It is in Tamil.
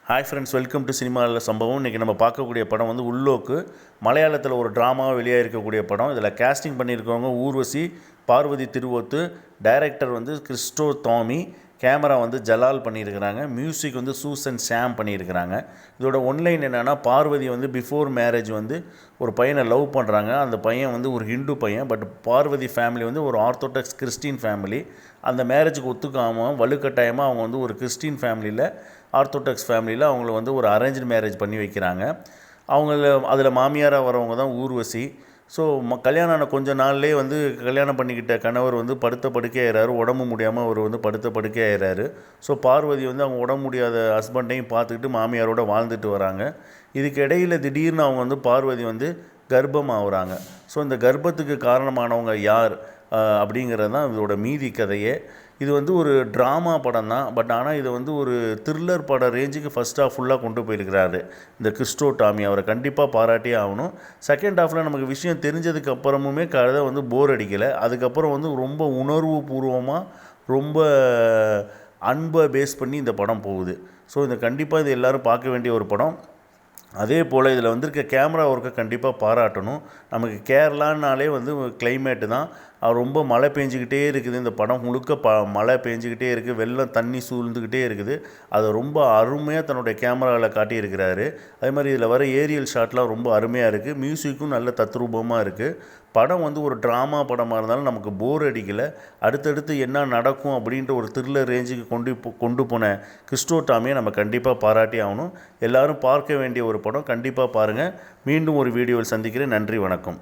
ஹாய் ஃப்ரெண்ட்ஸ், வெல்கம் டு சினிமாவில் சம்பவம். இன்றைக்கி நம்ம பார்க்கக்கூடிய படம் வந்து உள்ளோக்கு. மலையாளத்தில் ஒரு ட்ராமாவாக வெளியாக இருக்கக்கூடிய படம். இதில் கேஸ்டிங் பண்ணியிருக்கவங்க ஊர்வசி, பார்வதி திருவோத்து, டைரக்டர் வந்து கிறிஸ்டோ தாமி, கேமரா வந்து ஜலால் பண்ணியிருக்கிறாங்க, மியூசிக் வந்து சூசன் சாம் பண்ணியிருக்கிறாங்க. இதோட ஒன்லைன் என்னென்னா, பார்வதி வந்து பிஃபோர் மேரேஜ் வந்து ஒரு பையனை லவ் பண்ணுறாங்க. அந்த பையன் வந்து ஒரு ஹிந்து பையன். பட் பார்வதி ஃபேமிலி வந்து ஒரு ஆர்த்தோடாக்ஸ் கிறிஸ்டின் ஃபேமிலி. அந்த மேரேஜுக்கு ஒத்துக்காமல் வலுக்கட்டாயமாக அவங்க வந்து ஒரு கிறிஸ்டின் ஃபேமிலியில், ஆர்த்தோடாக்ஸ் ஃபேமிலியில் அவங்கள வந்து ஒரு அரேஞ்ச் மேரேஜ் பண்ணி வைக்கிறாங்க. அதில் மாமியாராக வரவங்க தான் ஊர்வசி. ஸோ கல்யாணம் ஆன கொஞ்ச நாள்லேயே வந்து கல்யாணம் பண்ணிக்கிட்ட கணவர் வந்து படுத்த படுக்கையாகிறாரு. உடம்பு முடியாமல் அவர் வந்து படுத்த படுக்கையாகிறாரு. ஸோ பார்வதி வந்து அவங்க உடம்பு முடியாத ஹஸ்பண்டையும் பார்த்துக்கிட்டு மாமியாரோடு வாழ்ந்துட்டு வராங்க. இதுக்கு இடையில் திடீர்னு அவங்க வந்து பார்வதி வந்து கர்ப்பம் ஆகுறாங்க. ஸோ இந்த கர்ப்பத்துக்கு காரணமானவங்க யார் அப்படிங்கிறது தான் இதோட மீதி கதையே. இது வந்து ஒரு ட்ராமா படம் தான். பட் ஆனால் இதை வந்து ஒரு த்ரில்லர் படம் ரேஞ்சுக்கு ஃபஸ்ட் ஹாஃப் ஃபுல்லாக கொண்டு போயிருக்கிறாரு இந்த கிறிஸ்டோ டாமி. அவரை கண்டிப்பாக பாராட்டியே ஆகணும். செகண்ட் ஹாஃபில் நமக்கு விஷயம் தெரிஞ்சதுக்கு அப்புறமுமே கதை வந்து போர் அடிக்கலை. அதுக்கப்புறம் வந்து ரொம்ப உணர்வு பூர்வமாக, ரொம்ப அன்பை பேஸ் பண்ணி இந்த படம் போகுது. ஸோ இந்த கண்டிப்பாக இது எல்லோரும் பார்க்க வேண்டிய ஒரு படம். அதே போல் இதில் வந்திருக்க கேமரா ஒர்க்கை கண்டிப்பாக பாராட்டணும். நமக்கு கேரளானாலே வந்து கிளைமேட்டு தான். ரொம்ப மழை பெஞ்சிக்கிட்டே இருக்குது. இந்த படம் முழுக்க மழை பெஞ்சிக்கிட்டே இருக்குது, வெள்ளம் தண்ணி சூழ்ந்துக்கிட்டே இருக்குது. அதை ரொம்ப அருமையாக தன்னுடைய கேமராவில் காட்டியிருக்கிறாரு. அதே மாதிரி இதில் வர ஏரியல் ஷாட்லாம் ரொம்ப அருமையாக இருக்குது. மியூசிக்கும் நல்ல தத்ரூபமாக இருக்குது. படம் வந்து ஒரு ட்ராமா படமாக இருந்தாலும் நமக்கு போர் அடிக்கலை. அடுத்தடுத்து என்ன நடக்கும் அப்படின்ற ஒரு த்ரில்லர் ரேஞ்சுக்கு கொண்டு போன கிறிஸ்டோ டாமியை நம்ம கண்டிப்பாக பாராட்டி ஆகணும். எல்லோரும் பார்க்க வேண்டிய ஒரு படம். கண்டிப்பாக பாருங்கள். மீண்டும் ஒரு வீடியோவில் சந்திக்கிறேன். நன்றி, வணக்கம்.